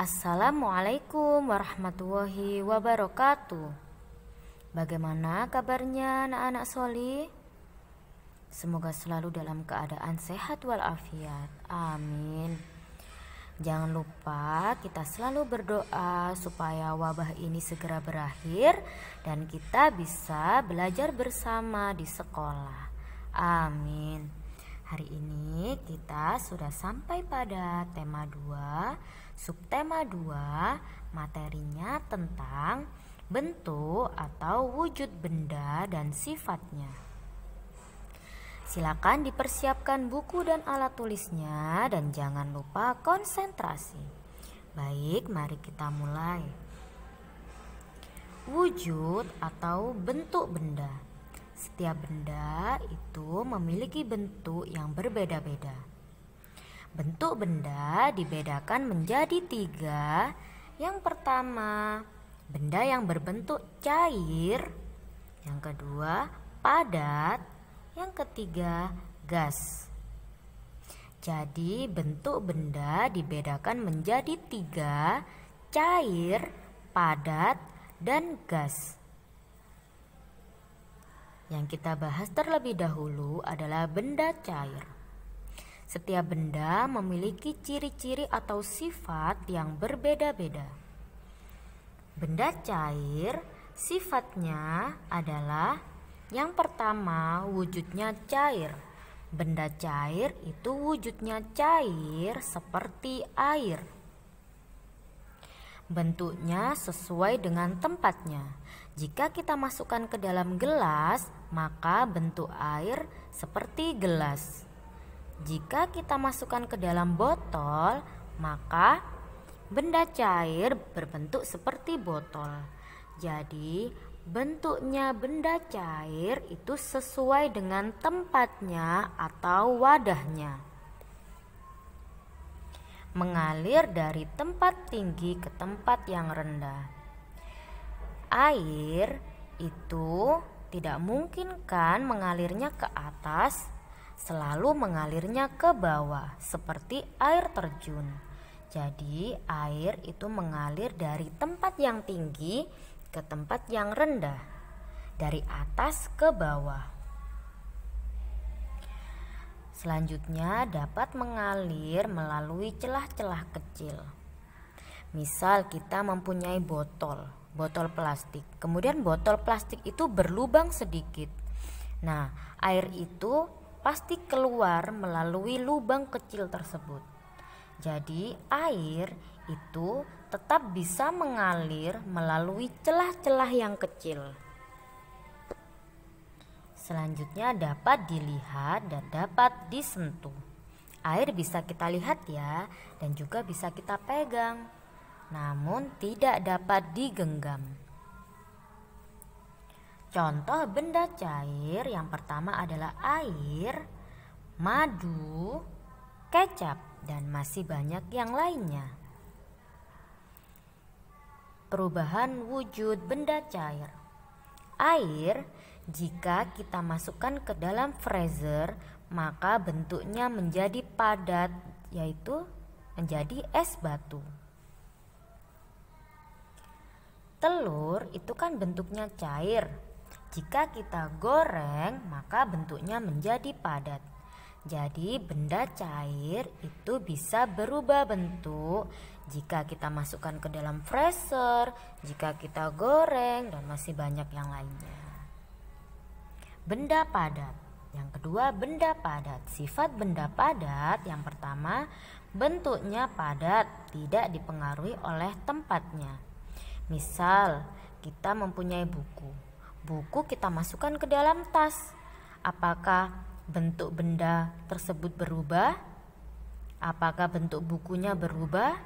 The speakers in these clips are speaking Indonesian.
Assalamualaikum warahmatullahi wabarakatuh. Bagaimana kabarnya anak-anak Soli? Semoga selalu dalam keadaan sehat walafiat. Amin. Jangan lupa kita selalu berdoa supaya wabah ini segera berakhir dan kita bisa belajar bersama di sekolah. Amin. Hari ini kita sudah sampai pada tema 2, subtema 2, materinya tentang bentuk atau wujud benda dan sifatnya. Silakan dipersiapkan buku dan alat tulisnya dan jangan lupa konsentrasi. Baik, mari kita mulai. Wujud atau bentuk benda. Setiap benda itu memiliki bentuk yang berbeda-beda. Bentuk benda dibedakan menjadi 3. Yang pertama, benda yang berbentuk cair. Yang kedua, padat. Yang ketiga, gas. Jadi bentuk benda dibedakan menjadi 3, cair, padat, dan gas. Yang kita bahas terlebih dahulu adalah benda cair. Setiap benda memiliki ciri-ciri atau sifat yang berbeda-beda. Benda cair sifatnya adalah yang pertama, wujudnya cair. Benda cair itu wujudnya cair seperti air. Bentuknya sesuai dengan tempatnya. Jika kita masukkan ke dalam gelas, maka bentuk air seperti gelas. Jika kita masukkan ke dalam botol, maka benda cair berbentuk seperti botol. Jadi, bentuknya benda cair itu sesuai dengan tempatnya atau wadahnya. Mengalir dari tempat tinggi ke tempat yang rendah. Air itu tidak mungkin kan mengalirnya ke atas, selalu mengalirnya ke bawah seperti air terjun. Jadi air itu mengalir dari tempat yang tinggi ke tempat yang rendah, dari atas ke bawah. Selanjutnya dapat mengalir melalui celah-celah kecil. Misal kita mempunyai botol plastik. Kemudian botol plastik itu berlubang sedikit. Nah, air itu pasti keluar melalui lubang kecil tersebut. Jadi, air itu tetap bisa mengalir melalui celah-celah yang kecil. Selanjutnya dapat dilihat dan dapat disentuh. Air bisa kita lihat ya, dan juga bisa kita pegang, namun tidak dapat digenggam. Contoh benda cair yang pertama adalah air, madu, kecap, dan masih banyak yang lainnya. Perubahan wujud benda cair. Air, jika kita masukkan ke dalam freezer, maka bentuknya menjadi padat, yaitu menjadi es batu. Telur itu kan bentuknya cair. Jika kita goreng, maka bentuknya menjadi padat. Jadi benda cair itu bisa berubah bentuk jika kita masukkan ke dalam freezer, jika kita goreng, dan masih banyak yang lainnya. Benda padat. Yang kedua, benda padat. Sifat benda padat yang pertama, bentuknya padat, tidak dipengaruhi oleh tempatnya. Misal, kita mempunyai buku. Buku kita masukkan ke dalam tas. Apakah bentuk benda tersebut berubah? Apakah bentuk bukunya berubah?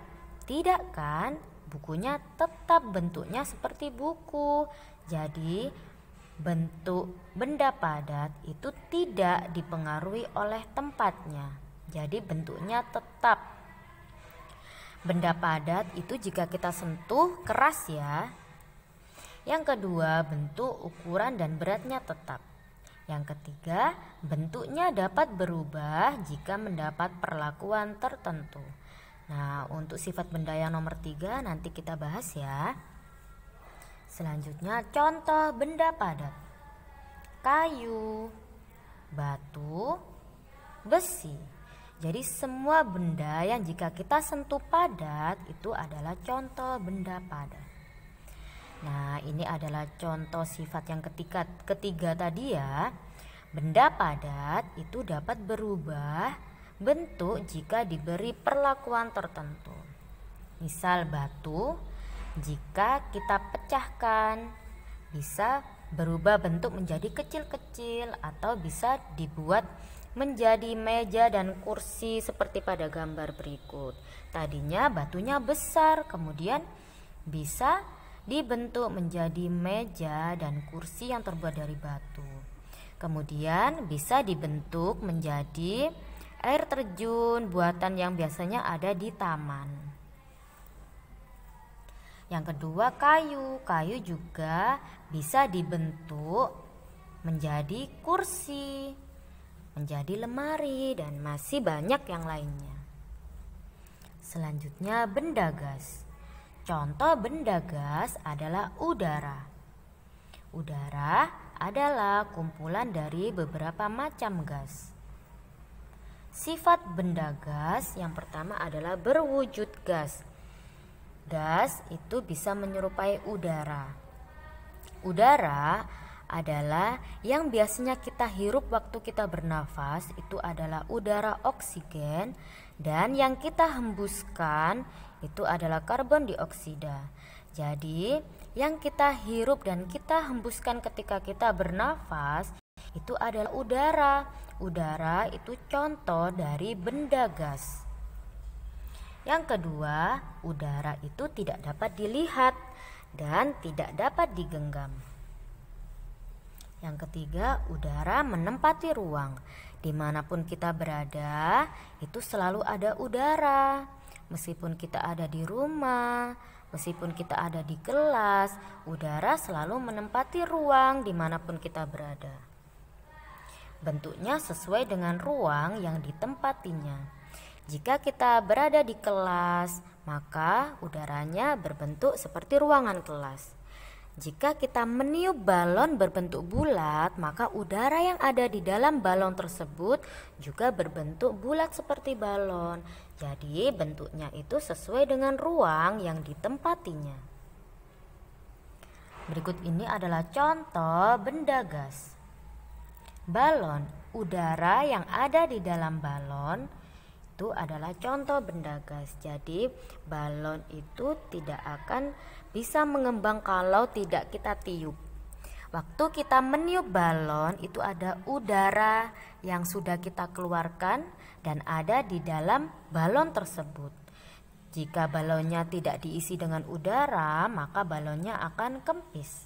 Tidak kan? Bukunya tetap bentuknya seperti buku. Jadi, bentuk benda padat itu tidak dipengaruhi oleh tempatnya. Jadi, bentuknya tetap. Benda padat itu jika kita sentuh keras ya. Yang kedua, bentuk, ukuran, dan beratnya tetap. Yang ketiga, bentuknya dapat berubah jika mendapat perlakuan tertentu. Nah, untuk sifat benda yang nomor 3 nanti kita bahas ya. Selanjutnya contoh benda padat. Kayu, batu, besi. Jadi semua benda yang jika kita sentuh padat itu adalah contoh benda padat. Nah, ini adalah contoh sifat yang ketiga tadi ya. Benda padat itu dapat berubah bentuk jika diberi perlakuan tertentu. Misal batu, jika kita pecahkan bisa berubah bentuk menjadi kecil-kecil atau bisa dibuat menjadi meja dan kursi seperti pada gambar berikut. Tadinya batunya besar, kemudian bisa dibentuk menjadi meja dan kursi yang terbuat dari batu. Kemudian bisa dibentuk menjadi air terjun buatan yang biasanya ada di taman. Yang kedua kayu. Kayu juga bisa dibentuk menjadi kursi, menjadi lemari, dan masih banyak yang lainnya. Selanjutnya benda gas. Contoh benda gas adalah udara. Udara adalah kumpulan dari beberapa macam gas. Sifat benda gas yang pertama adalah berwujud gas. Gas itu bisa menyerupai udara. Udara adalah yang biasanya kita hirup waktu kita bernafas, itu adalah udara oksigen, dan yang kita hembuskan itu adalah karbon dioksida. Jadi yang kita hirup dan kita hembuskan ketika kita bernafas itu adalah udara. Udara itu contoh dari benda gas. Yang kedua, udara itu tidak dapat dilihat dan tidak dapat digenggam. Yang ketiga, udara menempati ruang. Dimanapun kita berada, itu selalu ada udara. Meskipun kita ada di rumah, meskipun kita ada di kelas, udara selalu menempati ruang dimanapun kita berada. Bentuknya sesuai dengan ruang yang ditempatinya. Jika kita berada di kelas, maka udaranya berbentuk seperti ruangan kelas. Jika kita meniup balon berbentuk bulat, maka udara yang ada di dalam balon tersebut juga berbentuk bulat seperti balon. Jadi bentuknya itu sesuai dengan ruang yang ditempatinya. Berikut ini adalah contoh benda gas. Balon, udara yang ada di dalam balon itu adalah contoh benda gas. Jadi balon itu tidak akan bisa mengembang kalau tidak kita tiup. Waktu kita meniup balon itu ada udara yang sudah kita keluarkan dan ada di dalam balon tersebut. Jika balonnya tidak diisi dengan udara, maka balonnya akan kempis.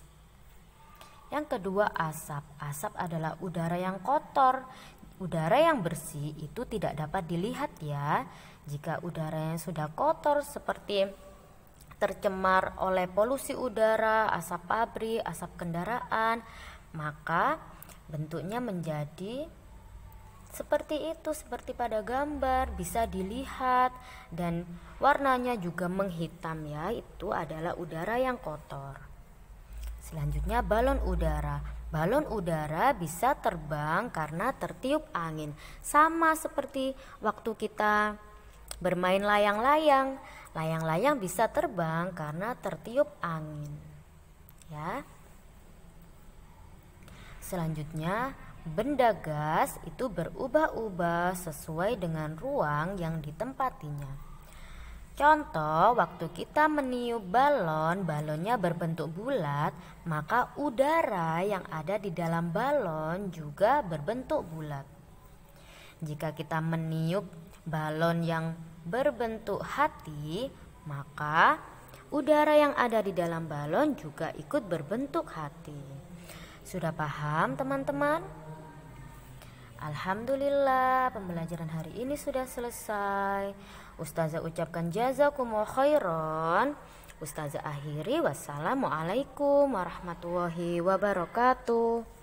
Yang kedua asap. Asap adalah udara yang kotor. Udara yang bersih itu tidak dapat dilihat ya. Jika udara yang sudah kotor seperti tercemar oleh polusi udara, asap pabrik, asap kendaraan, maka bentuknya menjadi seperti itu, seperti pada gambar, bisa dilihat dan warnanya juga menghitam ya. Itu adalah udara yang kotor. Selanjutnya balon udara. Balon udara bisa terbang karena tertiup angin. Sama seperti waktu kita bermain layang-layang. Layang-layang bisa terbang karena tertiup angin. Ya. Selanjutnya, benda gas itu berubah-ubah sesuai dengan ruang yang ditempatinya. Contoh, waktu kita meniup balon, balonnya berbentuk bulat, maka udara yang ada di dalam balon juga berbentuk bulat. Jika kita meniup balon yang berbentuk hati, maka udara yang ada di dalam balon juga ikut berbentuk hati. Sudah paham teman-teman? Alhamdulillah, pembelajaran hari ini sudah selesai. Ustazah ucapkan jazakumullah khairan. Ustazah akhiri, wassalamualaikum warahmatullahi wabarakatuh.